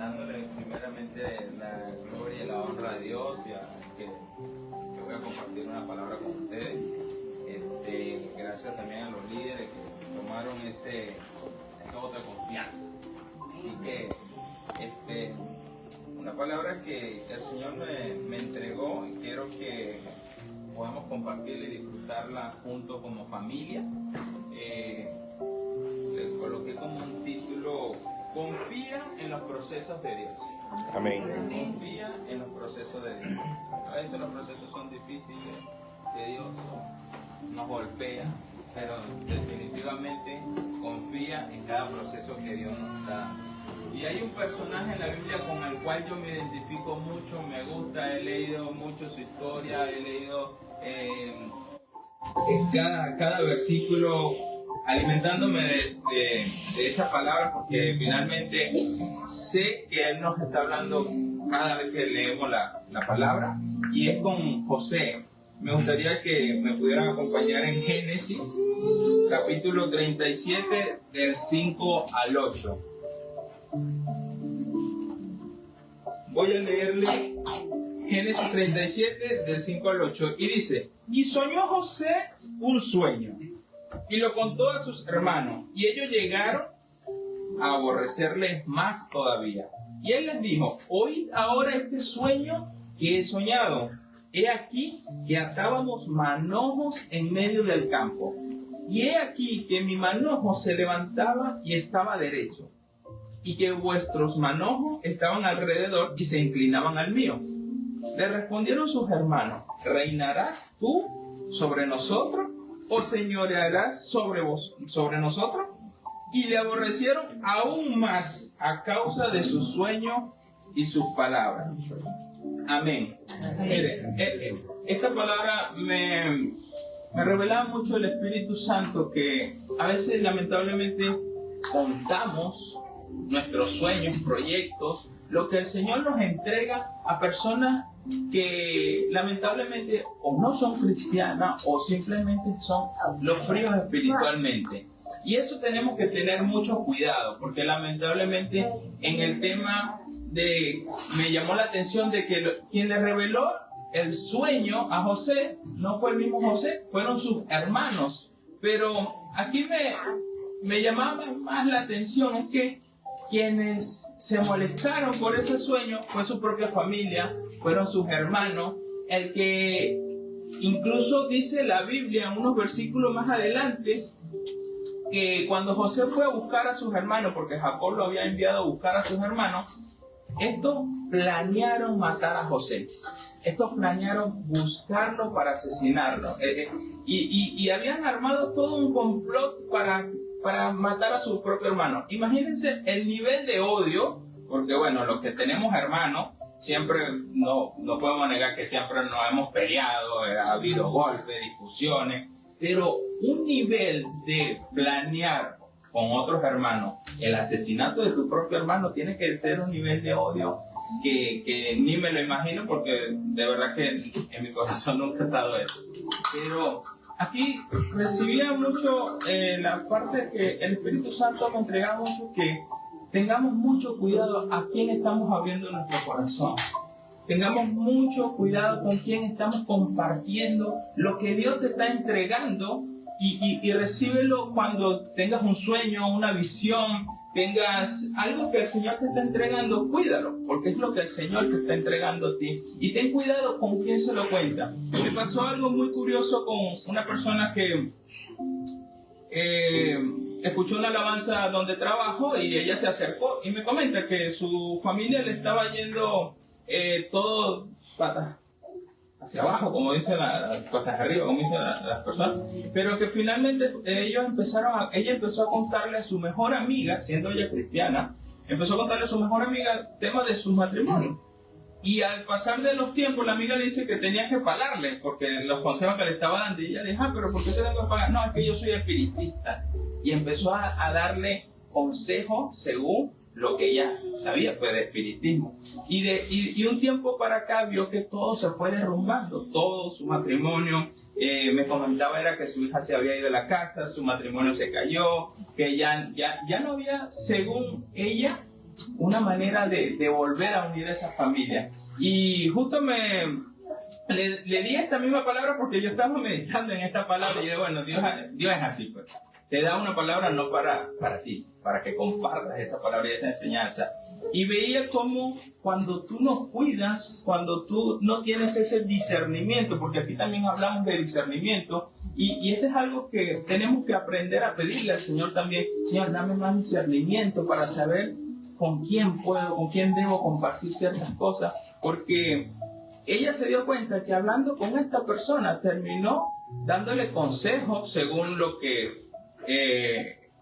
dándole primeramente la gloria y la honra a Dios y a que voy a compartir una palabra con ustedes. Gracias también a los líderes que tomaron esa otra confianza. Así que una palabra que el Señor me entregó y quiero que podamos compartirla y disfrutarla juntos como familia. Le coloqué como un título: confía en los procesos de Dios. Amén. Confía en los procesos de Dios. A veces los procesos son difíciles, tediosos, nos golpea, pero definitivamente confía en cada proceso que Dios nos da. Y hay un personaje en la Biblia con el cual yo me identifico mucho, me gusta, he leído mucho su historia, he leído cada versículo, alimentándome de esa palabra, porque finalmente sé que Él nos está hablando cada vez que leemos la palabra, y es con José. Me gustaría que me pudieran acompañar en Génesis, capítulo 37, del 5 al 8. Voy a leerle Génesis 37, del 5 al 8, y dice: y soñó José un sueño, y lo contó a sus hermanos, y ellos llegaron a aborrecerle más todavía. Y él les dijo: oíd ahora este sueño que he soñado. He aquí que atábamos manojos en medio del campo, y he aquí que mi manojo se levantaba y estaba derecho, y que vuestros manojos estaban alrededor y se inclinaban al mío. Le respondieron sus hermanos: ¿reinarás tú sobre nosotros, o señorearás sobre nosotros? Y le aborrecieron aún más a causa de su sueño y sus palabras. Amén. Mire, esta palabra me revelaba mucho el Espíritu Santo, que a veces lamentablemente contamos nuestros sueños, proyectos, lo que el Señor nos entrega a personas que lamentablemente o no son cristianas o simplemente son los fríos espiritualmente. Y eso tenemos que tener mucho cuidado, porque lamentablemente en el tema me llamó la atención de que quien le reveló el sueño a José no fue el mismo José, fueron sus hermanos. Pero aquí me llamaba más la atención es que quienes se molestaron por ese sueño fue su propia familia, fueron sus hermanos, el que incluso dice la Biblia, unos versículos más adelante, que cuando José fue a buscar a sus hermanos, porque Jacob lo había enviado a buscar a sus hermanos, estos planearon matar a José. Estos planearon buscarlo para asesinarlo. Y habían armado todo un complot para matar a su propio hermano. Imagínense el nivel de odio, porque bueno, los que tenemos hermanos, siempre no podemos negar que siempre nos hemos peleado, ha habido golpes, discusiones, pero un nivel de planear con otros hermanos el asesinato de tu propio hermano tiene que ser un nivel de odio que ni me lo imagino, porque de verdad que en mi corazón nunca ha estado eso. Pero aquí recibía mucho la parte que el Espíritu Santo me entregaba mucho, que tengamos mucho cuidado a quién estamos abriendo nuestro corazón. Tengamos mucho cuidado con quién estamos compartiendo lo que Dios te está entregando, y recíbelo cuando tengas un sueño, una visión, tengas algo que el Señor te está entregando, cuídalo, porque es lo que el Señor te está entregando a ti. Y ten cuidado con quién se lo cuenta. Me pasó algo muy curioso con una persona que escuchó una alabanza donde trabajo, y ella se acercó y me comenta que su familia le estaba yendo todo patas hacia abajo, como dicen patas arriba, como dicen las personas, pero que finalmente ella empezó a contarle a su mejor amiga, siendo ella cristiana, empezó a contarle a su mejor amiga el tema de su matrimonio. Y al pasar de los tiempos, la amiga le dice que tenía que pagarle, porque los consejos que le estaba dando, y ella dijo: pero ¿por qué te tengo que pagar? No, es que yo soy espiritista. Y empezó a darle consejos según lo que ella sabía, pues, de espiritismo. Y un tiempo para acá vio que todo se fue derrumbando, todo su matrimonio. Me comentaba era que su hija se había ido de la casa, su matrimonio se cayó, que ya no había, según ella, una manera de volver a unir a esa familia. Y justo le di esta misma palabra porque yo estaba meditando en esta palabra y yo, bueno, Dios es así, pues. Te da una palabra no para ti, para que compartas esa palabra y esa enseñanza. Y veía cómo cuando tú no cuidas, cuando tú no tienes ese discernimiento, porque aquí también hablamos de discernimiento, y esto es algo que tenemos que aprender a pedirle al Señor también. Señor, dame más discernimiento para saber con quién puedo, con quién debo compartir ciertas cosas, porque ella se dio cuenta que hablando con esta persona terminó dándole consejos según lo que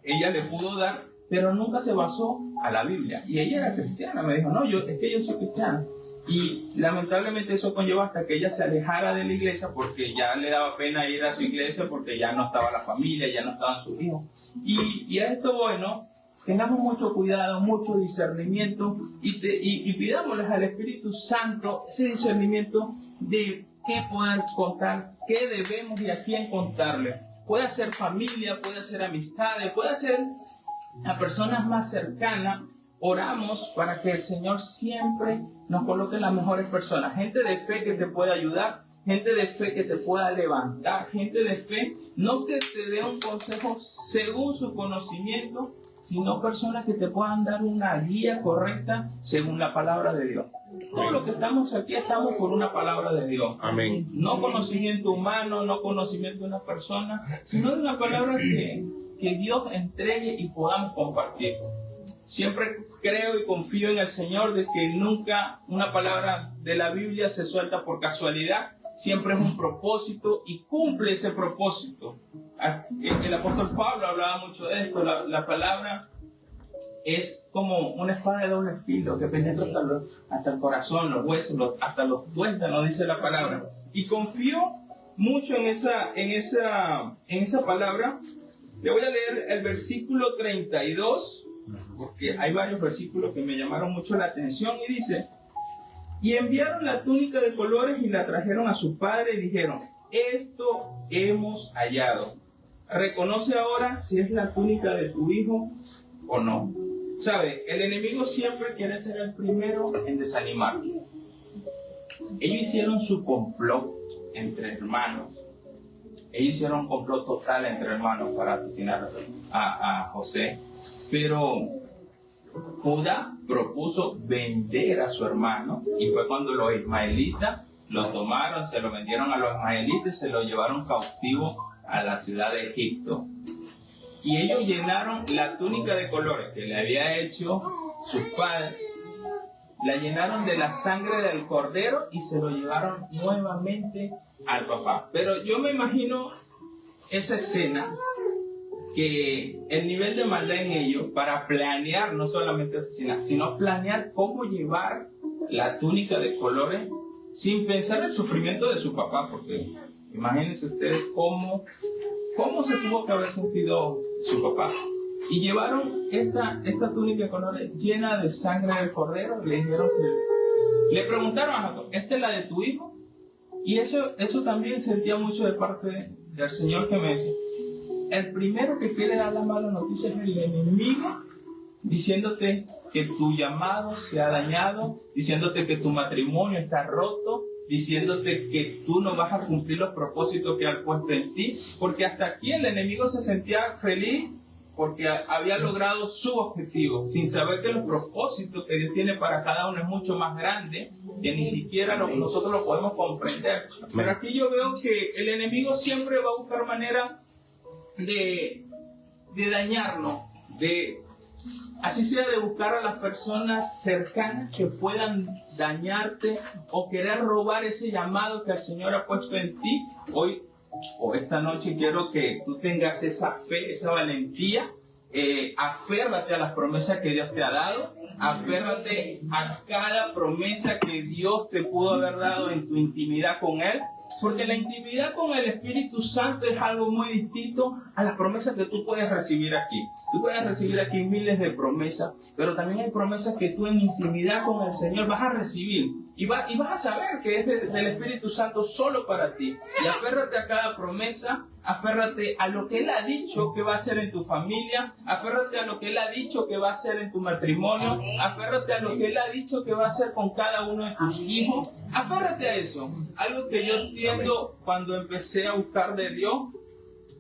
ella le pudo dar, pero nunca se basó a la Biblia. Y ella era cristiana, me dijo, no, es que yo soy cristiana. Y lamentablemente eso conllevó hasta que ella se alejara de la iglesia porque ya le daba pena ir a su iglesia porque ya no estaba la familia, ya no estaban sus hijos. Y a esto, bueno, tengamos mucho cuidado, mucho discernimiento y pidámosles al Espíritu Santo ese discernimiento de qué poder contar, qué debemos y a quién contarle. Puede ser familia, puede ser amistades, puede ser a personas más cercanas. Oramos para que el Señor siempre nos coloque las mejores personas, gente de fe que te pueda ayudar, gente de fe que te pueda levantar, gente de fe, no que te dé un consejo según su conocimiento, sino personas que te puedan dar una guía correcta según la palabra de Dios. Todos los que estamos aquí estamos por una palabra de Dios. Amén. No conocimiento humano, no conocimiento de una persona, sino de una palabra que Dios entregue y podamos compartir. Siempre creo y confío en el Señor de que nunca una palabra de la Biblia se suelta por casualidad. Siempre es un propósito y cumple ese propósito. El apóstol Pablo hablaba mucho de esto. La palabra es como una espada de doble filo que penetra hasta el corazón, los huesos, hasta los tuétanos, dice la palabra. Y confío mucho en esa palabra. Le voy a leer el versículo 32, porque hay varios versículos que me llamaron mucho la atención, y dice: y enviaron la túnica de colores y la trajeron a su padre y dijeron: esto hemos hallado. Reconoce ahora si es la túnica de tu hijo o no. ¿Sabe? El enemigo siempre quiere ser el primero en desanimar. Ellos hicieron su complot entre hermanos. Ellos hicieron un complot total entre hermanos para asesinar a José. Pero Judá propuso vender a su hermano, y fue cuando los ismaelitas lo tomaron, se lo vendieron a los ismaelitas y se lo llevaron cautivo a la ciudad de Egipto. Y ellos llenaron la túnica de colores que le había hecho su padre, la llenaron de la sangre del cordero y se lo llevaron nuevamente al papá. Pero yo me imagino esa escena, que el nivel de maldad en ellos para planear, no solamente asesinar, sino planear cómo llevar la túnica de colores sin pensar en el sufrimiento de su papá, porque imagínense ustedes cómo se tuvo que haber sentido su papá. Y llevaron esta túnica de colores llena de sangre del cordero, y le dijeron le preguntaron a Jacob: ¿esta es la de tu hijo? Y eso también sentía mucho de parte del Señor, que me decía: el primero que quiere dar la mala noticia es el enemigo, diciéndote que tu llamado se ha dañado, diciéndote que tu matrimonio está roto, diciéndote que tú no vas a cumplir los propósitos que ha puesto en ti, porque hasta aquí el enemigo se sentía feliz porque había logrado su objetivo, sin saber que los propósitos que Dios tiene para cada uno es mucho más grande, que ni siquiera nosotros lo podemos comprender. Pero aquí yo veo que el enemigo siempre va a buscar manera de dañarnos, así sea de buscar a las personas cercanas que puedan dañarte o querer robar ese llamado que el Señor ha puesto en ti. Hoy o esta noche quiero que tú tengas esa fe, esa valentía. Aférrate a las promesas que Dios te ha dado, aférrate a cada promesa que Dios te pudo haber dado en tu intimidad con Él, porque la intimidad con el Espíritu Santo es algo muy distinto a las promesas que tú puedes recibir aquí. Tú puedes recibir aquí miles de promesas, pero también hay promesas que tú en intimidad con el Señor vas a recibir. Y vas a saber que es del Espíritu Santo solo para ti. Y aférrate a cada promesa, aférrate a lo que Él ha dicho que va a hacer en tu familia, aférrate a lo que Él ha dicho que va a hacer en tu matrimonio, aférrate a lo que Él ha dicho que va a hacer con cada uno de tus hijos. Aférrate a eso. Algo que yo entiendo cuando empecé a buscar de Dios,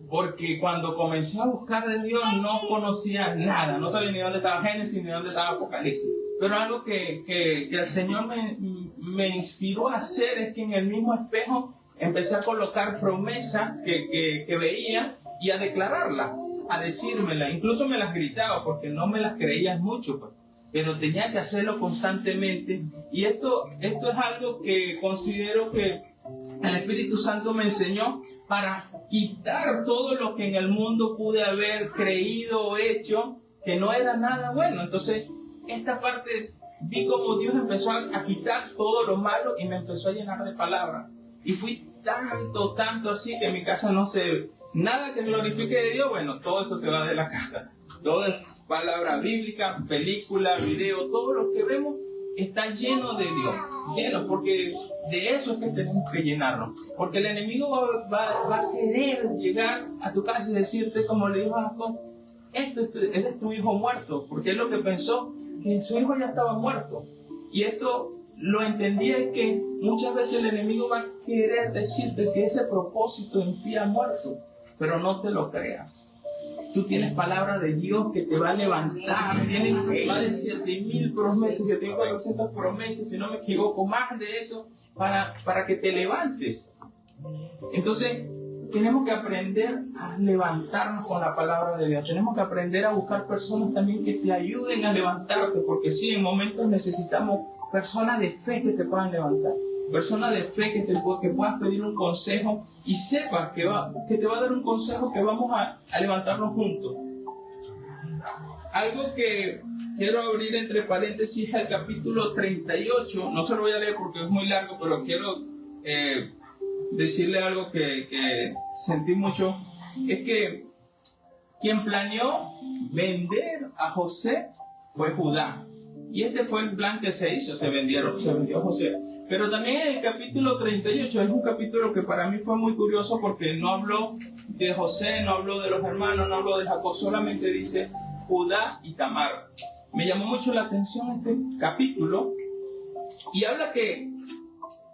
porque cuando comencé a buscar de Dios no conocía nada, no sabía ni dónde estaba Génesis ni dónde estaba Apocalipsis. Pero algo que el Señor me inspiró a hacer es que en el mismo espejo empecé a colocar promesas que veía y a declararlas, a decírmelas. Incluso me las gritaba porque no me las creía mucho, pues, pero tenía que hacerlo constantemente. Y esto es algo que considero que el Espíritu Santo me enseñó para quitar todo lo que en el mundo pude haber creído o hecho que no era nada bueno. Entonces, esta parte vi como Dios empezó a quitar todo lo malo y me empezó a llenar de palabras. Y fui tanto así que en mi casa no se... Nada que glorifique de Dios, bueno, todo eso se va de la casa. Todo es palabra bíblica, película, video, todo lo que vemos está lleno de Dios. Lleno, porque de eso es que tenemos que llenarnos. Porque el enemigo va a querer llegar a tu casa y decirte, como le dijo a Jacob, él es tu hijo muerto, porque es lo que pensó, que su hijo ya estaba muerto. Y esto lo entendí, es que muchas veces el enemigo va a querer decirte que ese propósito en ti ha muerto, pero no te lo creas. Tú tienes palabra de Dios que te va a levantar. Tienes más de 7,000 promesas, 7,400 promesas, si no me equivoco, más de eso, para que te levantes. Entonces, tenemos que aprender a levantarnos con la palabra de Dios. Tenemos que aprender a buscar personas también que te ayuden a levantarte, porque sí, en momentos necesitamos personas de fe que te puedan levantar. Personas de fe que puedas pedir un consejo y sepas que te va a dar un consejo que vamos a levantarnos juntos. Algo que quiero abrir entre paréntesis es el capítulo 38. No se lo voy a leer porque es muy largo, pero quiero decirle algo que sentí mucho. Es que quien planeó vender a José fue Judá. Y este fue el plan que se hizo, se vendió a José. Pero también en el capítulo 38 es un capítulo que para mí fue muy curioso porque no habló de José, no habló de los hermanos, no habló de Jacob, solamente dice Judá y Tamar. Me llamó mucho la atención este capítulo y habla que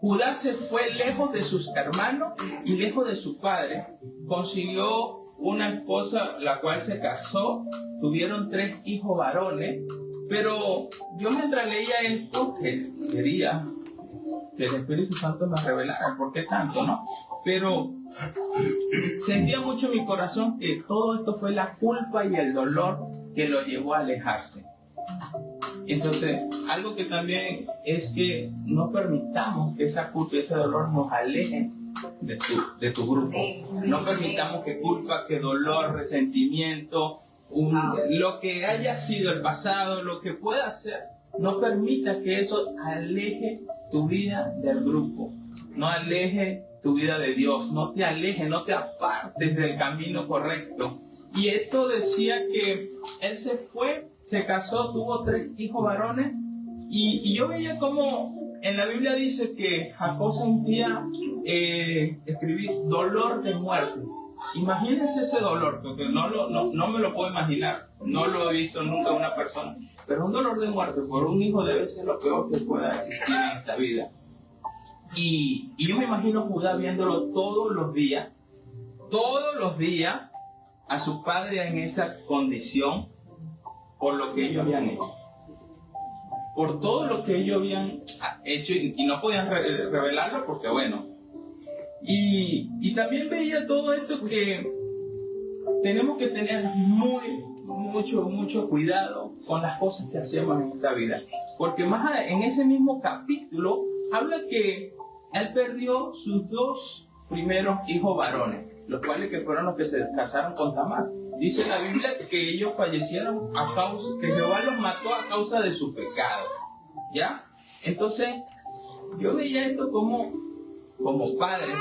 Judá se fue lejos de sus hermanos y lejos de su padre. Consiguió una esposa, la cual se casó, tuvieron 3 hijos varones, pero yo mientras leía esto, que quería que el Espíritu Santo me revelara por qué tanto, ¿no? Pero sentía mucho en mi corazón que todo esto fue la culpa y el dolor que lo llevó a alejarse. Entonces, algo que también es que no permitamos que esa culpa y ese dolor nos alejen de tu grupo. No permitamos que culpa, que dolor, resentimiento, lo que haya sido el pasado, lo que pueda ser, no permita que eso aleje tu vida del grupo, no aleje tu vida de Dios, no te aleje, no te apartes del camino correcto. Y esto decía que él se fue, se casó, tuvo 3 hijos varones, y yo veía como en la Biblia dice que Jacob sentía, escribí, dolor de muerte. Imagínense ese dolor, porque no me lo puedo imaginar, no lo he visto nunca en una persona, pero un dolor de muerte por un hijo debe ser lo peor que pueda existir en esta vida. Y yo me imagino a Judá viéndolo todos los días, a su padre en esa condición, por lo que ellos habían hecho. Por todo lo que ellos habían hecho y no podían revelarlo porque bueno. Y también veía todo esto que tenemos que tener mucho cuidado con las cosas que hacemos en esta vida. Porque en ese mismo capítulo habla que él perdió sus 2 primeros hijos varones, los cuales que fueron los que se casaron con Tamar. Dice la Biblia que ellos fallecieron que Jehová los mató a causa de su pecado. ¿Ya? Entonces, yo veía esto como padres,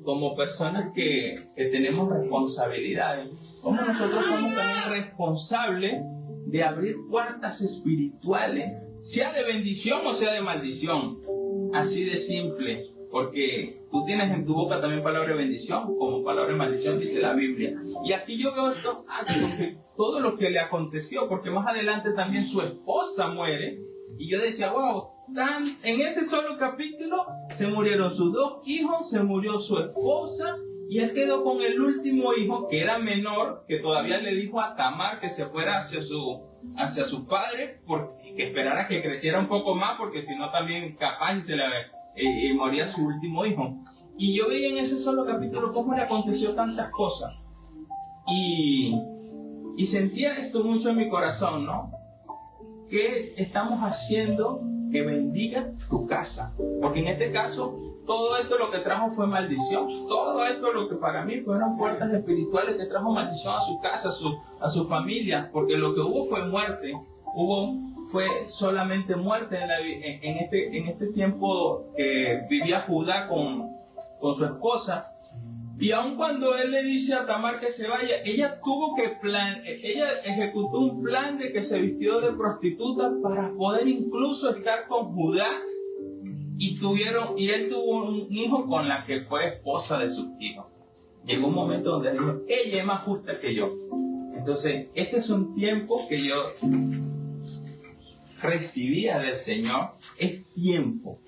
como personas que tenemos responsabilidades, como nosotros somos también responsables de abrir puertas espirituales sea de bendición o sea de maldición. Así de simple, porque tú tienes en tu boca también palabra de bendición como palabra de maldición, dice la Biblia. Y aquí yo veo estos actos, todo lo que le aconteció, porque más adelante también su esposa muere. Y yo decía, wow, en ese solo capítulo se murieron sus 2 hijos, se murió su esposa, y él quedó con el último hijo, que era menor, que todavía le dijo a Tamar que se fuera hacia su padre, que esperara que creciera un poco más, porque si no también capaz se le moría su último hijo. Y yo veía en ese solo capítulo cómo le aconteció tantas cosas. Y sentía esto mucho en mi corazón, ¿no? ¿Qué estamos haciendo que bendiga tu casa? Porque en este caso, todo esto lo que trajo fue maldición. Todo esto lo que para mí fueron puertas espirituales que trajo maldición a su casa, a su familia. Porque lo que hubo fue muerte. Fue solamente muerte en este tiempo que vivía Judá con su esposa. Y aun cuando él le dice a Tamar que se vaya, ella ejecutó un plan de que se vistió de prostituta para poder incluso estar con Judá, y él tuvo un hijo con la que fue esposa de sus hijos. Llegó un momento donde dijo, ella es más justa que yo. Entonces, este es un tiempo que yo recibía del Señor. Es tiempo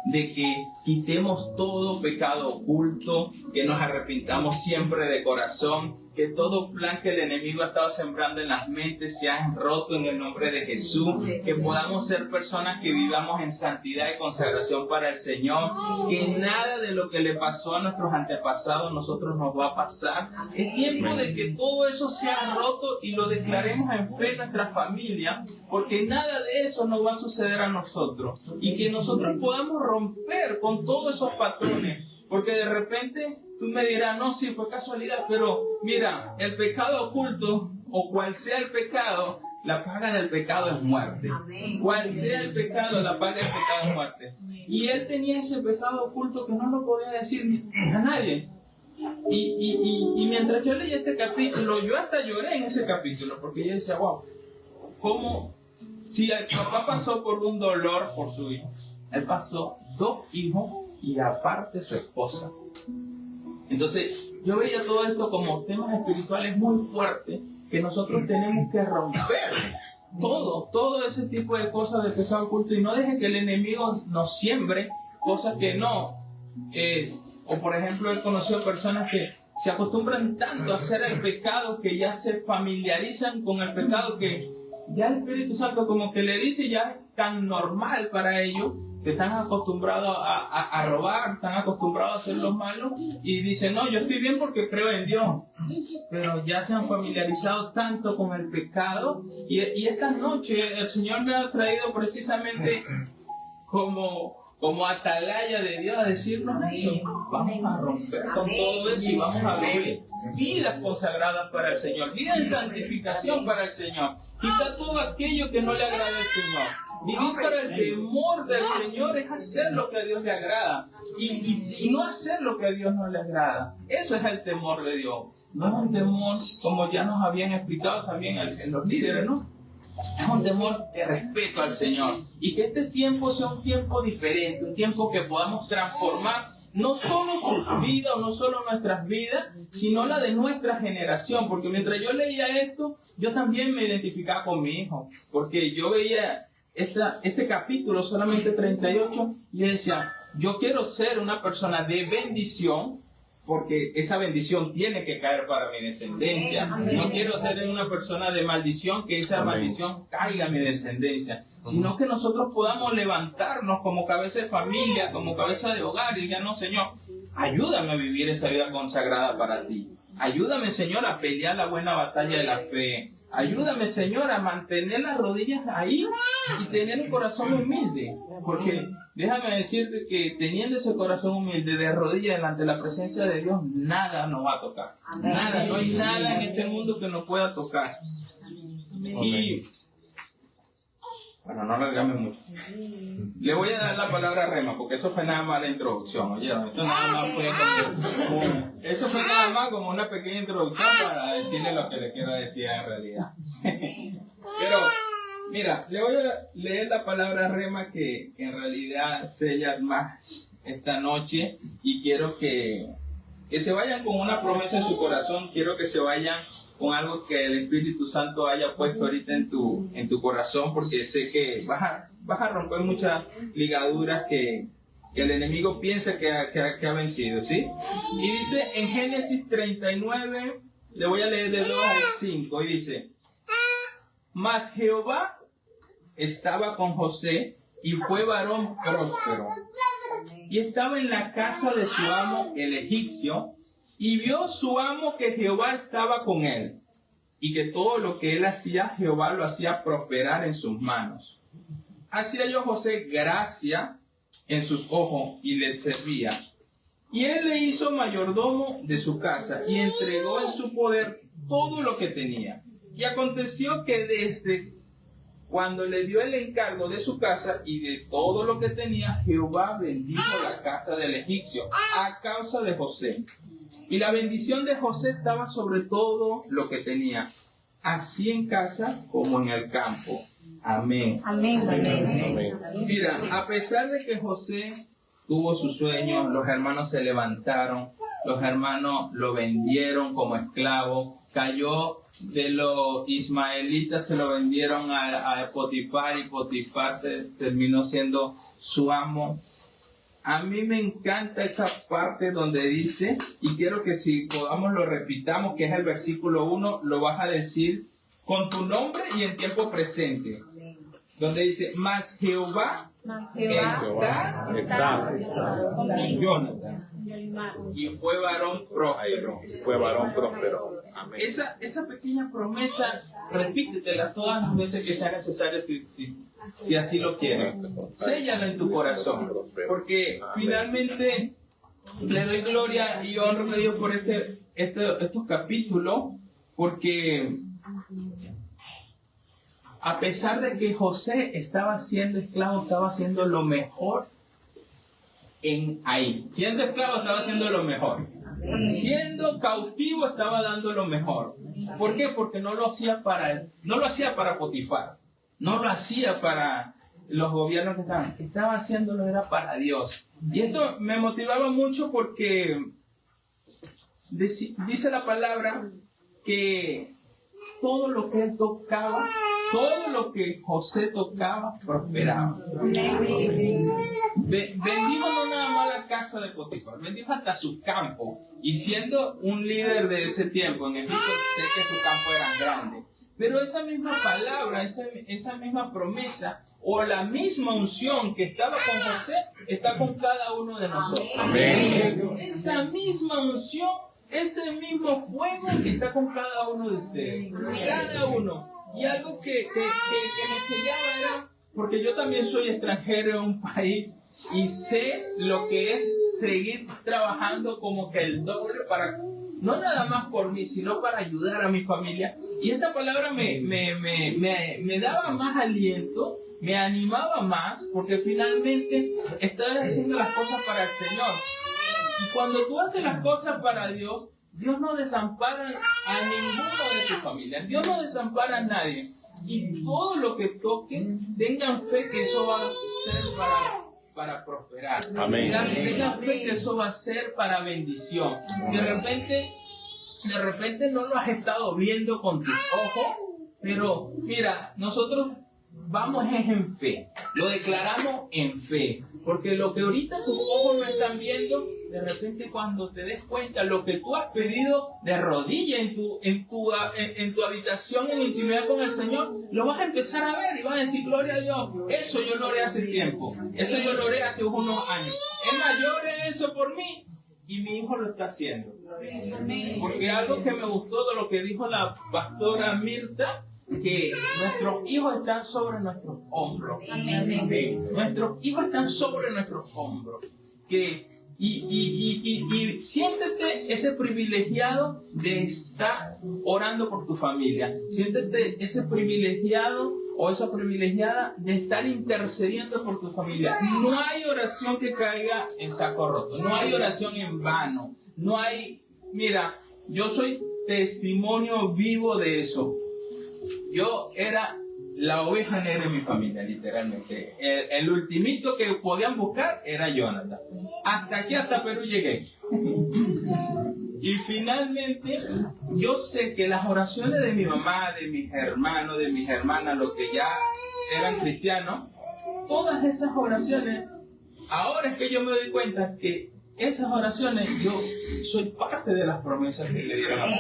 de que quitemos todo pecado oculto, que nos arrepintamos siempre de corazón, que todo plan que el enemigo ha estado sembrando en las mentes se han roto en el nombre de Jesús, que podamos ser personas que vivamos en santidad y consagración para el Señor, que nada de lo que le pasó a nuestros antepasados nosotros nos va a pasar. Es tiempo de que todo eso sea roto y lo declaremos en fe en nuestra familia, porque nada de eso nos va a suceder a nosotros, y que nosotros podamos romper con todos esos patrones. Porque de repente tú me dirás, no, sí, fue casualidad, pero mira, el pecado oculto, o cual sea el pecado, la paga del pecado es muerte. Amén. Cual sea el pecado, la paga del pecado es muerte. Y él tenía ese pecado oculto que no lo podía decir a nadie. Y mientras yo leía este capítulo, yo hasta lloré en ese capítulo, porque yo decía, wow, ¿cómo? Si el papá pasó por un dolor por su hijo, él pasó 2 hijos y aparte su esposa. Entonces yo veía todo esto como temas espirituales muy fuertes que nosotros tenemos que romper. Todo ese tipo de cosas de pecado oculto, y no dejen que el enemigo nos siembre cosas que no. O por ejemplo, he conocido personas que se acostumbran tanto a hacer el pecado que ya se familiarizan con el pecado que ya el Espíritu Santo como que le dice ya es tan normal para ellos, que están acostumbrados a robar, están acostumbrados a hacer lo malo, y dicen, no, yo estoy bien porque creo en Dios. Pero ya se han familiarizado tanto con el pecado, y esta noche el Señor me ha traído precisamente como atalaya de Dios a decirnos eso. Vamos a romper con todo eso y vamos a vivir vidas consagradas para el Señor, vida en santificación para el Señor. Quita todo aquello que no le agrada al Señor. Vivir para el temor del Señor es hacer lo que a Dios le agrada, y no hacer lo que a Dios no le agrada. Eso es el temor de Dios. No es un temor como ya nos habían explicado también en los líderes, ¿no? Es un temor de respeto al Señor. Y que este tiempo sea un tiempo diferente, un tiempo que podamos transformar no solo sus vidas o no solo nuestras vidas, sino la de nuestra generación. Porque mientras yo leía esto, yo también me identificaba con mi hijo. Porque yo veía este capítulo, solamente 38, y yo decía, yo quiero ser una persona de bendición, porque esa bendición tiene que caer para mi descendencia. No quiero ser una persona de maldición, que esa maldición caiga a mi descendencia, sino que nosotros podamos levantarnos como cabeza de familia, como cabeza de hogar, y digan, no, Señor, ayúdame a vivir esa vida consagrada para ti. Ayúdame, Señor, a pelear la buena batalla de la fe. Ayúdame, Señor, a mantener las rodillas ahí y tener un corazón humilde. Porque déjame decirte que teniendo ese corazón humilde de rodillas delante de la presencia de Dios, nada nos va a tocar. Nada, no hay nada en este mundo que nos pueda tocar. Y bueno, no alargame mucho. Le voy a dar la palabra a Rema, porque eso fue nada más la introducción. Oye, eso fue nada más como una pequeña introducción para decirle lo que le quiero decir en realidad. Pero Mira, le voy a leer la palabra rema que en realidad sella más esta noche y quiero que se vayan con una promesa en su corazón, quiero que se vayan con algo que el Espíritu Santo haya puesto ahorita en tu corazón, porque sé que vas a romper muchas ligaduras que el enemigo piensa que ha vencido, ¿sí? Y dice en Génesis 39, le voy a leer de 2 al 5, y dice: Mas Jehová estaba con José, y fue varón próspero, y estaba en la casa de su amo el egipcio, y vio su amo que Jehová estaba con él, y que todo lo que él hacía, Jehová lo hacía prosperar en sus manos. Hacía yo José gracia en sus ojos, y le servía. Y él le hizo mayordomo de su casa, y entregó en su poder todo lo que tenía. Y aconteció que desde cuando le dio el encargo de su casa y de todo lo que tenía, Jehová bendijo la casa del egipcio a causa de José. Y la bendición de José estaba sobre todo lo que tenía, así en casa como en el campo. Amén. Amén. Amén. Mira, a pesar de que José tuvo sus sueños, los hermanos se levantaron, los hermanos lo vendieron como esclavo, cayó de los ismaelitas, se lo vendieron a Potifar, y Potifar terminó siendo su amo. A mí me encanta esa parte donde dice, y quiero que si podamos lo repitamos, que es el versículo 1, lo vas a decir con tu nombre y en tiempo presente. Donde dice, mas Jehová está conmigo. Jonathan, y fue varón próspero. Fue varón próspero. Amén. Esa pequeña promesa, repítetela todas las veces que sea necesario, si así lo quieres. Séllalo en tu corazón, porque finalmente le doy gloria y honra a Dios por estos capítulos, porque a pesar de que José estaba siendo esclavo, estaba haciendo lo mejor ahí. Siendo esclavo estaba haciendo lo mejor. Siendo cautivo estaba dando lo mejor. ¿Por qué? Porque no lo hacía para Potifar. No lo hacía para los gobiernos que estaba haciéndolo, era para Dios. Y esto me motivaba mucho porque dice la palabra que todo lo que él tocaba, todo lo que José tocaba, prosperaba. Bendijo no nada más la casa de Potifar, bendijo hasta su campo. Y siendo un líder de ese tiempo, en Egipto, sé que su campo era grande. Pero esa misma palabra, esa misma promesa, o la misma unción que estaba con José, está con cada uno de nosotros. Amén. Esa misma unción, ese mismo fuego que está con cada uno de ustedes. Cada uno. Y algo que me sellaba era, porque yo también soy extranjero en un país y sé lo que es seguir trabajando como que el doble para, no nada más por mí, sino para ayudar a mi familia. Y esta palabra me daba más aliento, me animaba más, porque finalmente estoy haciendo las cosas para el Señor. Y cuando tú haces las cosas para Dios, Dios no desampara a ninguno de tu familia. Dios no desampara a nadie. Y todo lo que toquen, tengan fe que eso va a ser para prosperar. Amén. Tengan fe que eso va a ser para bendición. De repente no lo has estado viendo con tus ojos, pero mira, nosotros vamos en fe. Lo declaramos en fe. Porque lo que ahorita tus ojos no están viendo, de repente cuando te des cuenta, lo que tú has pedido de rodilla en tu habitación, en intimidad con el Señor, lo vas a empezar a ver y vas a decir, gloria a Dios, eso yo lo oré hace tiempo, eso yo lo oré hace unos años. Es mayor eso por mí y mi hijo lo está haciendo. Porque algo que me gustó de lo que dijo la pastora Mirta, que nuestros hijos están sobre nuestros hombros. Nuestros hijos están sobre nuestros hombros. Y siéntete ese privilegiado de estar orando por tu familia. Siéntete ese privilegiado o esa privilegiada de estar intercediendo por tu familia. No hay oración que caiga en saco roto. No hay oración en vano. No hay... Mira, yo soy testimonio vivo de eso. Yo era la oveja negra de mi familia, literalmente. El ultimito que podían buscar era Jonathan. Hasta aquí, hasta Perú llegué. Y finalmente, yo sé que las oraciones de mi mamá, de mis hermanos, de mis hermanas, los que ya eran cristianos, todas esas oraciones, ahora es que yo me doy cuenta que esas oraciones, yo soy parte de las promesas que le dieron a mi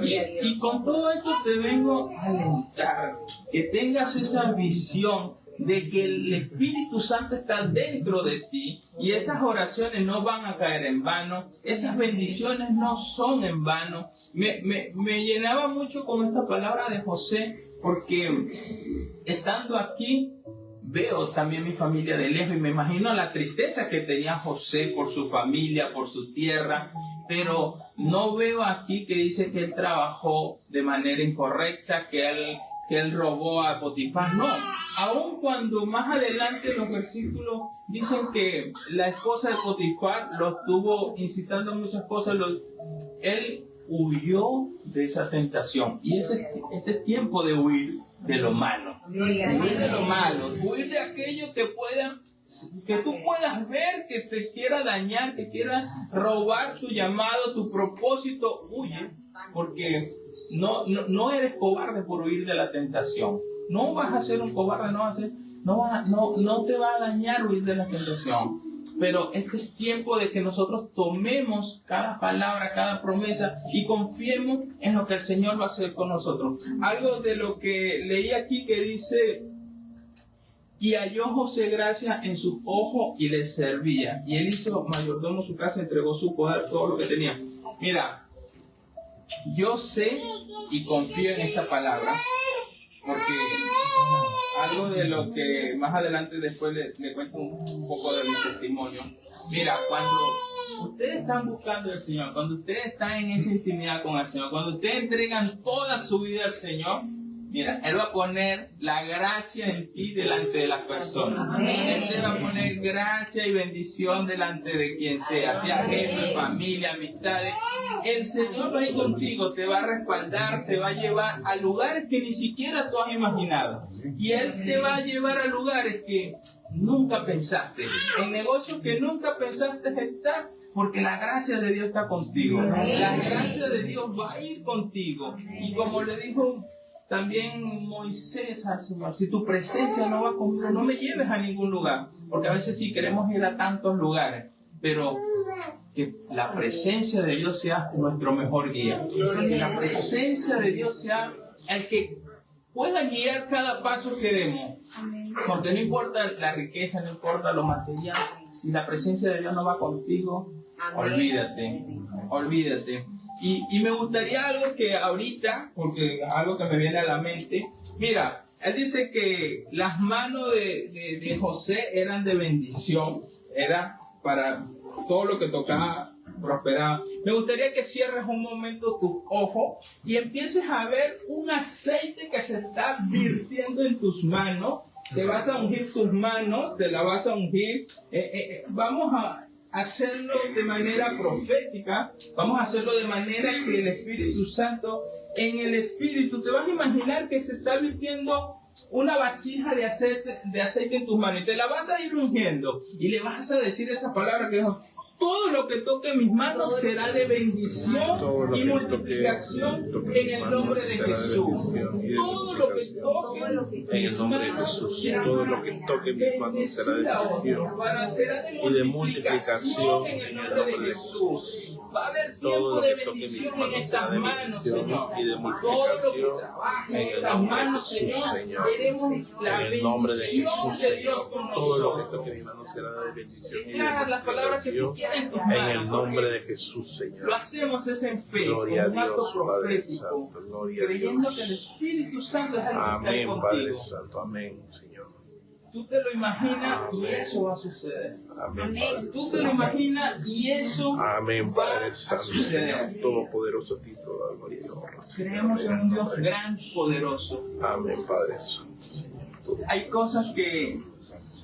y con todo esto te vengo a alentar, que tengas esa visión de que el Espíritu Santo está dentro de ti y esas oraciones no van a caer en vano, esas bendiciones no son en vano. Me llenaba mucho con esta palabra de José, porque estando aquí veo también mi familia de lejos y me imagino la tristeza que tenía José por su familia, por su tierra, pero no veo aquí que dice que él trabajó de manera incorrecta, que él robó a Potifar. No, aun cuando más adelante los versículos dicen que la esposa de Potifar lo estuvo incitando a muchas cosas, él huyó de esa tentación. Y este es tiempo de huir de lo malo. Huir de lo malo, huir de aquello que tú puedas ver que te quiera dañar, que quiera robar tu llamado, tu propósito. Huye, porque no eres cobarde por huir de la tentación. No vas a ser un cobarde, no te va a dañar huir de la tentación. Pero este es tiempo de que nosotros tomemos cada palabra, cada promesa y confiemos en lo que el Señor va a hacer con nosotros. Algo de lo que leí aquí que dice: y halló José gracia en sus ojos y le servía. Y él hizo mayordomo su casa, entregó su poder, todo lo que tenía. Mira, yo sé y confío en esta palabra, porque algo de lo que más adelante después le cuento un poco de mi testimonio. Mira, cuando ustedes están buscando al Señor, cuando ustedes están en esa intimidad con el Señor, cuando ustedes entregan toda su vida al Señor, mira, Él va a poner la gracia en ti delante de las personas. Él te va a poner gracia y bendición delante de quien sea jefe, familia, amistades. El Señor va a ir contigo, te va a respaldar, te va a llevar a lugares que ni siquiera tú has imaginado. Y Él te va a llevar a lugares que nunca pensaste, en negocios que nunca pensaste estar. Porque la gracia de Dios está contigo. La gracia de Dios va a ir contigo. Y como le dijo también Moisés al Señor: si tu presencia no va conmigo, no me lleves a ningún lugar. Porque a veces sí queremos ir a tantos lugares, pero que la presencia de Dios sea nuestro mejor guía. Que la presencia de Dios sea el que pueda guiar cada paso que demos. Porque no importa la riqueza, no importa lo material, si la presencia de Dios no va contigo, olvídate. Y me gustaría algo que ahorita, porque algo que me viene a la mente, mira, él dice que las manos de José eran de bendición, era para todo lo que tocaba prosperaba. Me gustaría que cierres un momento tus ojos y empieces a ver un aceite que se está virtiendo en tus manos. Te vas a ungir tus manos, te la vas a ungir. Vamos a hacerlo de manera profética, vamos a hacerlo de manera que el Espíritu Santo, en el Espíritu, te vas a imaginar que se está virtiendo una vasija de aceite en tus manos y te la vas a ir ungiendo y le vas a decir esa palabra que dijo: todo lo que toque mis manos será de bendición y multiplicación en el nombre de Jesús. Todo lo que toque En el nombre de Jesús, todo lo que toque mis manos será de bendición y de multiplicación en el nombre de Jesús. Va a haber tiempo de bendición en estas manos, Señor. Y de Todo lo que trabaje en estas manos, Señor, veremos la bendición de Dios con todo lo que nosotros. toque mis manos será de bendición y de Declara las palabras que tú quieras en tus manos. en el nombre de Jesús, Señor. Lo hacemos es en fe, Gloria como un a acto Dios, Padre profético, Santo, gloria a creyendo Dios. que el Espíritu Santo es el que Amén, está Padre contigo. Santo, amén, Señor. Tú te lo imaginas y Amén. eso va a suceder. Amén, Padre Tú te lo imaginas y eso Amén, va Padre a Santo, Señor, suceder. todopoderoso a ti, toda gloria y honra. Creemos en un Dios gran, poderoso. Amén, Padre Santo, Señor. Hay cosas que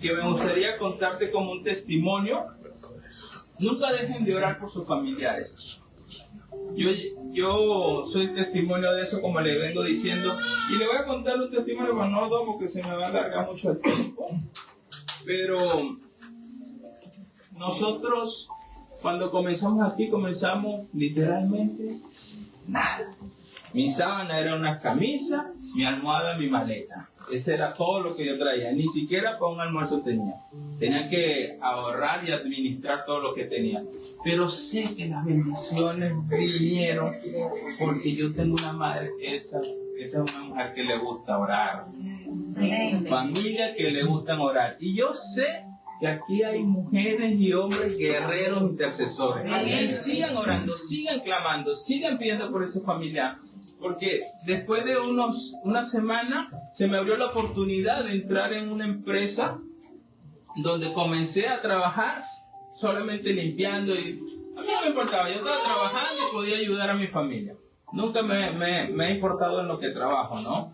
me gustaría contarte como un testimonio. Nunca dejen de orar por sus familiares. Yo soy testimonio de eso, como le vengo diciendo, y le voy a contar un testimonio, pero no dos porque se me va a alargar mucho el tiempo. Pero nosotros, cuando comenzamos aquí, comenzamos literalmente nada. Mi sábana era una camisa, mi almohada, mi maleta. Ese era todo lo que yo traía. Ni siquiera para un almuerzo tenía. Tenía que ahorrar y administrar todo lo que tenía. Pero sé que las bendiciones vinieron porque yo tengo una madre. Esa es una mujer que le gusta orar. Familia que le gustan orar. Y yo sé que aquí hay mujeres y hombres guerreros intercesores. Y sigan orando, sigan clamando, sigan pidiendo por esa familia. Porque después de una semana se me abrió la oportunidad de entrar en una empresa donde comencé a trabajar solamente limpiando y a mí no me importaba, yo estaba trabajando y podía ayudar a mi familia. Nunca me ha importado en lo que trabajo, ¿no?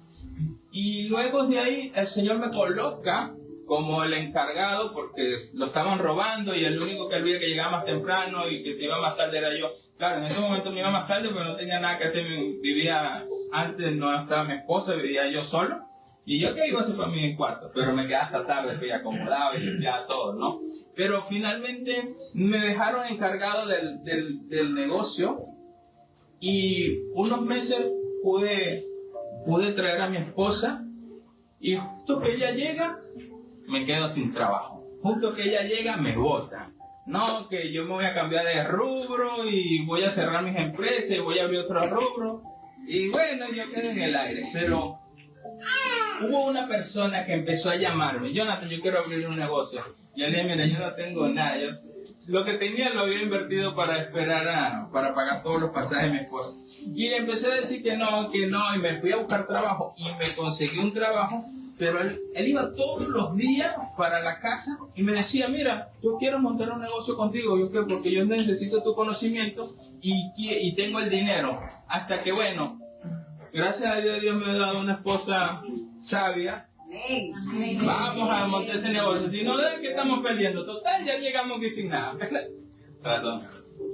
Y luego de ahí el Señor me coloca como el encargado porque lo estaban robando y el único que había que llegaba más temprano y que se iba más tarde era yo. Claro, en ese momento me iba más tarde, pero no tenía nada que hacer. Vivía, antes no estaba mi esposa, vivía yo solo. Y yo que iba a hacer para mi cuarto, pero me quedaba hasta tarde, pues, y acomodaba y limpiaba todo, ¿no? Pero finalmente me dejaron encargado del negocio y unos meses pude traer a mi esposa y justo que ella llega, me quedo sin trabajo. Justo que ella llega, me botan. No, que yo me voy a cambiar de rubro y voy a cerrar mis empresas y voy a abrir otro rubro. Y bueno, yo quedé en el aire. Pero hubo una persona que empezó a llamarme. Jonathan, yo quiero abrir un negocio. Y yo le dije, mira, yo no tengo nada. Lo que tenía lo había invertido para esperar para pagar todos los pasajes de mi esposa. Y le empecé a decir que no, y me fui a buscar trabajo y me conseguí un trabajo. Pero él iba todos los días para la casa y me decía, mira, yo quiero montar un negocio contigo, porque yo necesito tu conocimiento y tengo el dinero. Hasta que, bueno, gracias a Dios me ha dado una esposa sabia. Vamos a montar ese negocio. Si no, ¿de qué estamos perdiendo? Total, ya llegamos aquí sin nada. Razón.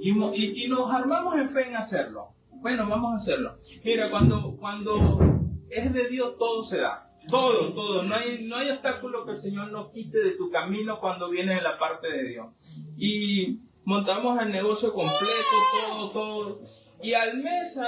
Y nos armamos en fe en hacerlo. Bueno, vamos a hacerlo. Mira, cuando es de Dios, todo se da. Todo. No hay obstáculo que el Señor no quite de tu camino cuando vienes de la parte de Dios. Y montamos el negocio completo, todo. Y al mes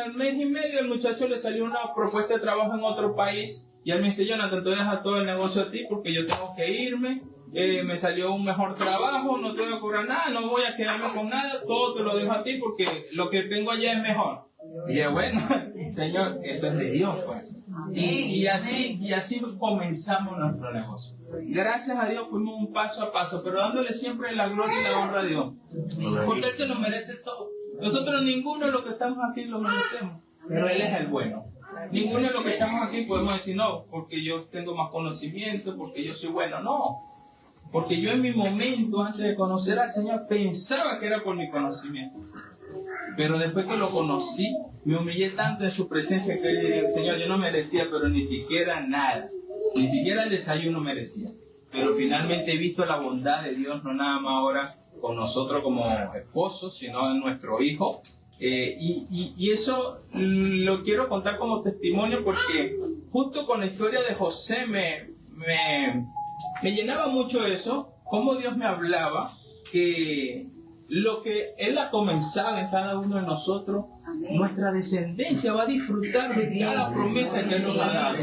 y medio, el muchacho le salió una propuesta de trabajo en otro país. Y él me dice, Jonathan, te voy a dejar todo el negocio a ti porque yo tengo que irme. Me salió un mejor trabajo, no te voy a cobrar nada, no voy a quedarme con nada. Todo te lo dejo a ti porque lo que tengo allá es mejor. Y yo, bueno, Señor, eso es de Dios, pues. Y así comenzamos nuestro negocio. Gracias a Dios fuimos un paso a paso, pero dándole siempre la gloria y la honra a Dios. Porque Él se nos merece todo. Nosotros ninguno de los que estamos aquí lo merecemos, pero Él es el bueno. Ninguno de los que estamos aquí podemos decir, no, porque yo tengo más conocimiento, porque yo soy bueno. No, porque yo en mi momento, antes de conocer al Señor, pensaba que era por mi conocimiento. Pero después que lo conocí, me humillé tanto en su presencia que el Señor, yo no merecía, pero ni siquiera nada. Ni siquiera el desayuno merecía. Pero finalmente he visto la bondad de Dios, no nada más ahora con nosotros como esposos, sino en nuestro hijo. Y eso lo quiero contar como testimonio porque justo con la historia de José me llenaba mucho eso, cómo Dios me hablaba, que lo que Él ha comenzado en cada uno de nosotros, nuestra descendencia va a disfrutar de cada promesa que Él nos ha dado.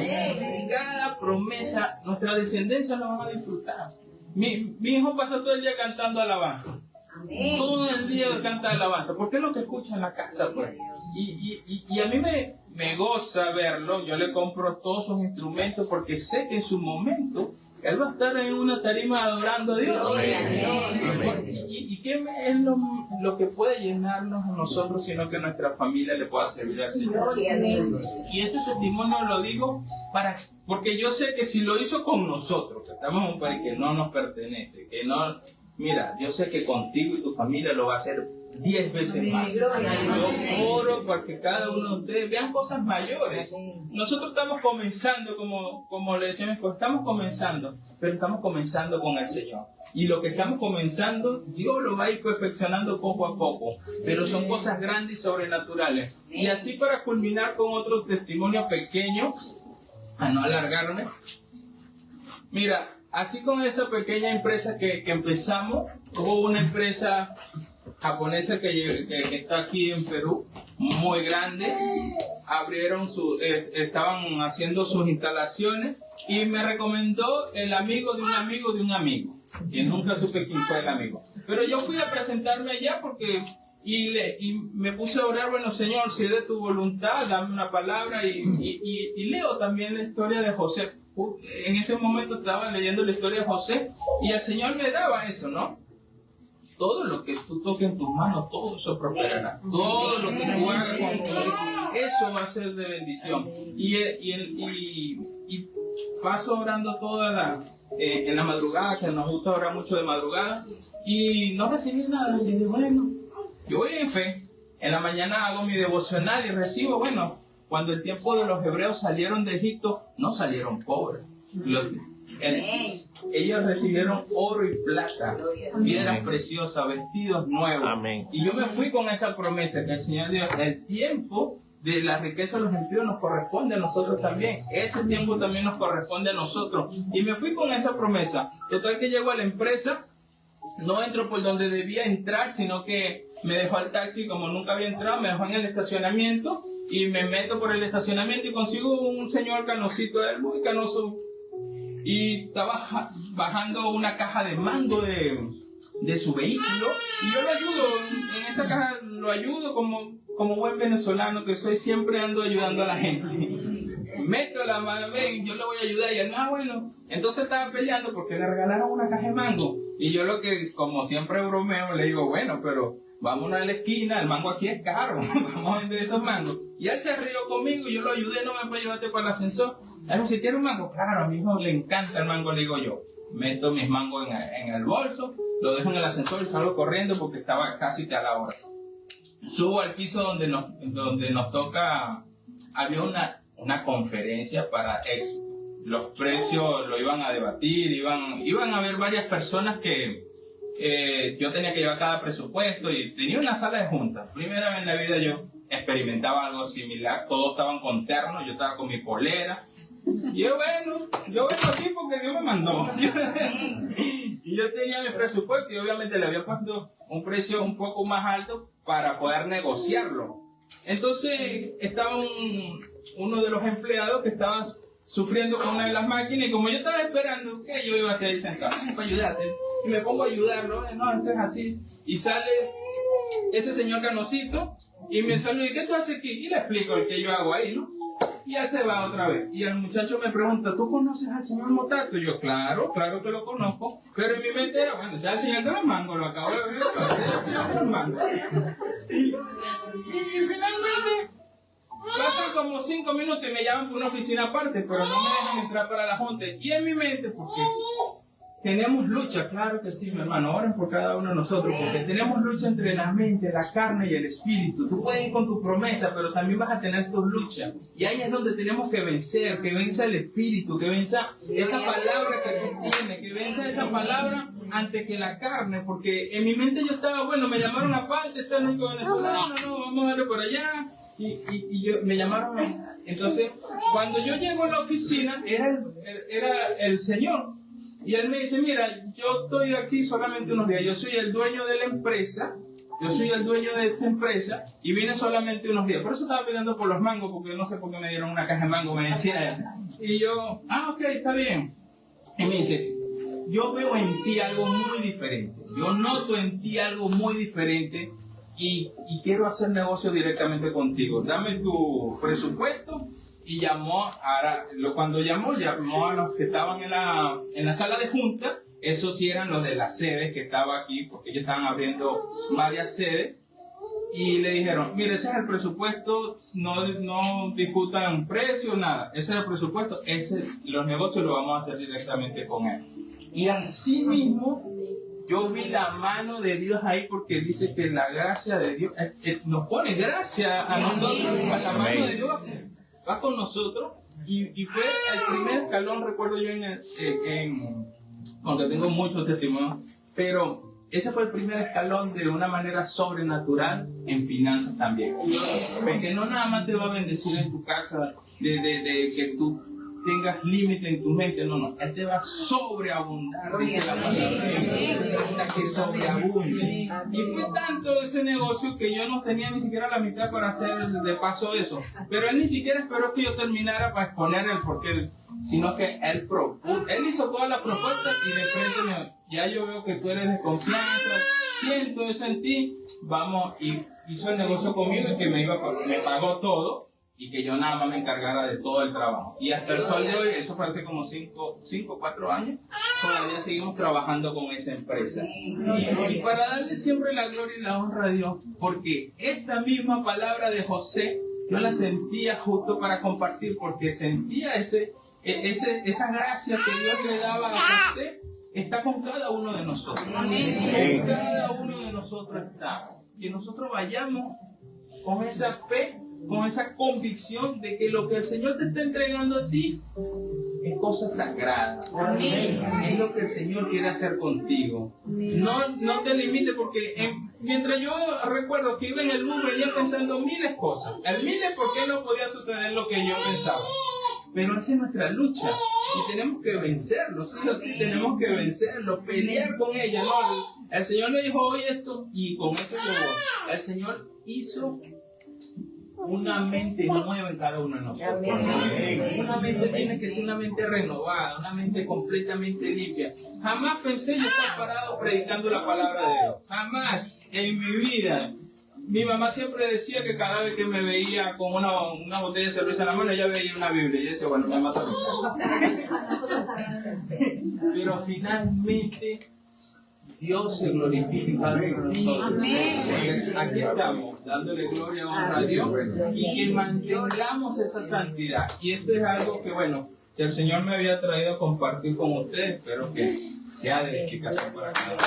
Cada promesa, nuestra descendencia la va a disfrutar. Mi hijo pasa todo el día cantando alabanza. Todo el día canta alabanza, porque es lo que escucha en la casa, pues. Y a mí me goza verlo. Yo le compro todos sus instrumentos porque sé que en su momento Él va a estar en una tarima adorando a Dios. ¿Y qué es lo que puede llenarnos a nosotros, sino que nuestra familia le pueda servir al Señor? Y este testimonio lo digo porque yo sé que si lo hizo con nosotros, que estamos en un país que no nos pertenece, que mira, yo sé que contigo y tu familia lo va a hacer 10 veces más. Yo oro para que cada uno de ustedes vean cosas mayores. Nosotros estamos comenzando, como le decíamos, estamos comenzando, pero estamos comenzando con el Señor. Y lo que estamos comenzando, Dios lo va a ir perfeccionando poco a poco. Pero son cosas grandes y sobrenaturales. Y así, para culminar con otro testimonio pequeño, a no alargarme. Mira, así con esa pequeña empresa que empezamos, hubo una empresa japonesa que está aquí en Perú, muy grande. Abrieron estaban haciendo sus instalaciones y me recomendó el amigo de un amigo de un amigo, que nunca supe quién fue el amigo. Pero yo fui a presentarme allá porque y me puse a orar, bueno, Señor, si es de tu voluntad, dame una palabra, y leo también la historia de José. En ese momento estaba leyendo la historia de José y el Señor me daba eso, ¿no? Todo lo que tú toques en tus manos, todo eso prosperará. Todo lo que tú hagas con eso va a ser de bendición. Y paso orando en la madrugada, que nos gusta orar mucho de madrugada, y no recibí nada. Y dije, bueno, yo voy en fe. En la mañana hago mi devocional y recibo, bueno, cuando el tiempo de los hebreos salieron de Egipto, no salieron pobres. Ellos recibieron oro y plata, piedras preciosas, vestidos nuevos. Amén. Y yo me fui con esa promesa que el Señor dio. El tiempo de la riqueza de los impíos nos corresponde a nosotros también. Ese tiempo también nos corresponde a nosotros. Y me fui con esa promesa. Total que llego a la empresa, no entro por donde debía entrar, sino que me dejó al taxi como nunca había entrado, me dejó en el estacionamiento y me meto por el estacionamiento y consigo un señor canosito, él muy canoso, y estaba bajando una caja de mango de su vehículo y yo lo ayudo, en esa caja lo ayudo como buen venezolano que soy, siempre ando ayudando a la gente. Meto la mano, ven, yo le voy a ayudar y él, bueno. Entonces estaba peleando porque le regalaron una caja de mango y yo lo que, como siempre bromeo, le digo, bueno, pero vamos a la esquina, el mango aquí es caro, vamos a vender esos mangos. Y él se rió conmigo y yo lo ayudé, no me puede llevarte para el ascensor. Él me dice, ¿quieres un mango? Claro, a mi hijo le encanta el mango, le digo yo. Meto mis mangos en el bolso, lo dejo en el ascensor y salgo corriendo porque estaba casi a la hora. Subo al piso donde nos toca, había una conferencia para Expo. Los precios lo iban a debatir, iban a haber varias personas que yo tenía que llevar cada presupuesto y tenía una sala de juntas. Primera vez en la vida yo experimentaba algo similar, todos estaban con terno, yo estaba con mi polera. Y yo vengo aquí porque Dios me mandó. Y yo tenía mi presupuesto y obviamente le había puesto un precio un poco más alto para poder negociarlo. Entonces estaba uno de los empleados que estaba sufriendo con una de las máquinas y como yo estaba esperando que yo iba a seguir sentado para ayudarte y me pongo a ayudarlo, no, esto es así, y sale ese señor canosito y me saluda, ¿y qué tú haces aquí? Y le explico el que yo hago ahí, ¿no? Y ya se va otra vez. Y el muchacho me pregunta, ¿tú conoces al señor Motato? Y yo, claro que lo conozco. Pero en mi mente era, bueno, sea el señor de los mangos, lo acabo de ver, sea el señor de los mangos. Y finalmente pasan como 5 minutos y me llaman por una oficina aparte, pero no me dejan entrar para la junta. Y en mi mente, porque tenemos lucha, claro que sí, mi hermano, oren por cada uno de nosotros, porque tenemos lucha entre la mente, la carne y el espíritu. Tú puedes ir con tu promesa, pero también vas a tener tus luchas. Y ahí es donde tenemos que vencer, que venza el espíritu, que venza esa palabra que tú tienes, que venza esa palabra antes que la carne, porque en mi mente yo estaba, bueno, me llamaron aparte, este es el único venezolano, no, vamos a darle por allá. Y me llamaron. Entonces, cuando yo llego a la oficina, era el señor. Y él me dice, mira, yo estoy aquí solamente unos días, yo soy el dueño de la empresa, yo soy el dueño de esta empresa y vine solamente unos días. Por eso estaba pidiendo por los mangos, porque no sé por qué me dieron una caja de mango, me decía él. Y yo, ok, está bien. Y me dice, yo veo en ti algo muy diferente, yo noto en ti algo muy diferente y quiero hacer negocio directamente contigo. Dame tu presupuesto. Y cuando llamó a los que estaban en la sala de junta. Esos sí eran los de las sedes que estaban aquí, porque ellos estaban abriendo varias sedes. Y le dijeron, mire, ese es el presupuesto, no discutan precio, nada. Ese es el presupuesto, los negocios los vamos a hacer directamente con él. Y así mismo yo vi la mano de Dios ahí, porque dice que la gracia de Dios nos pone gracia a nosotros, la mano de Dios va con nosotros, y fue el primer escalón, recuerdo yo, aunque tengo muchos testimonios, pero ese fue el primer escalón de una manera sobrenatural en finanzas también. Porque no nada más te va a bendecir en tu casa, de que tú tengas límite en tu mente, no, Él te va a sobreabundar, dice la palabra, hasta que sobreabunde. Y fue tanto ese negocio que yo no tenía ni siquiera la mitad para hacer de paso eso, pero Él ni siquiera esperó que yo terminara para exponer el porqué, sino que Él hizo toda la propuesta y de frente ya yo veo que tú eres de confianza, siento eso en ti, vamos, y hizo el negocio conmigo y que me pagó todo, y que yo nada más me encargara de todo el trabajo. Y hasta el sol de hoy, eso fue hace como 5 o 4 años, todavía seguimos trabajando con esa empresa. Y para darle siempre la gloria y la honra a Dios, porque esta misma palabra de José, yo la sentía justo para compartir, porque sentía esa gracia que Dios le daba a José, está con cada uno de nosotros. Con cada uno de nosotros está. Que nosotros vayamos con esa fe, con esa convicción de que lo que el Señor te está entregando a ti es cosa sagrada. Es lo que el Señor quiere hacer contigo. No te limites, porque mientras yo recuerdo que iba en el bus, venía pensando miles cosas. El miles por qué no podía suceder lo que yo pensaba. Pero esa es nuestra lucha y tenemos que vencerlo, sí o sí, tenemos que vencerlo, pelear con ella. No, el Señor le dijo hoy esto y con eso yo voy. El Señor hizo una mente nueva en cada uno de nosotros. Una mente tiene que ser una mente renovada, una mente completamente limpia. Jamás pensé yo estar parado predicando la palabra de Dios. Jamás en mi vida. Mi mamá siempre decía que cada vez que me veía con una botella de cerveza en la mano, ella veía una Biblia. Y yo decía, bueno, me mata. Pero finalmente Dios se glorifica en cada uno de nosotros. Aquí estamos, dándole gloria y honra a Dios y que mantengamos esa santidad. Y esto es algo que, bueno, que el Señor me había traído a compartir con ustedes. Espero que sea de edificación para cada uno.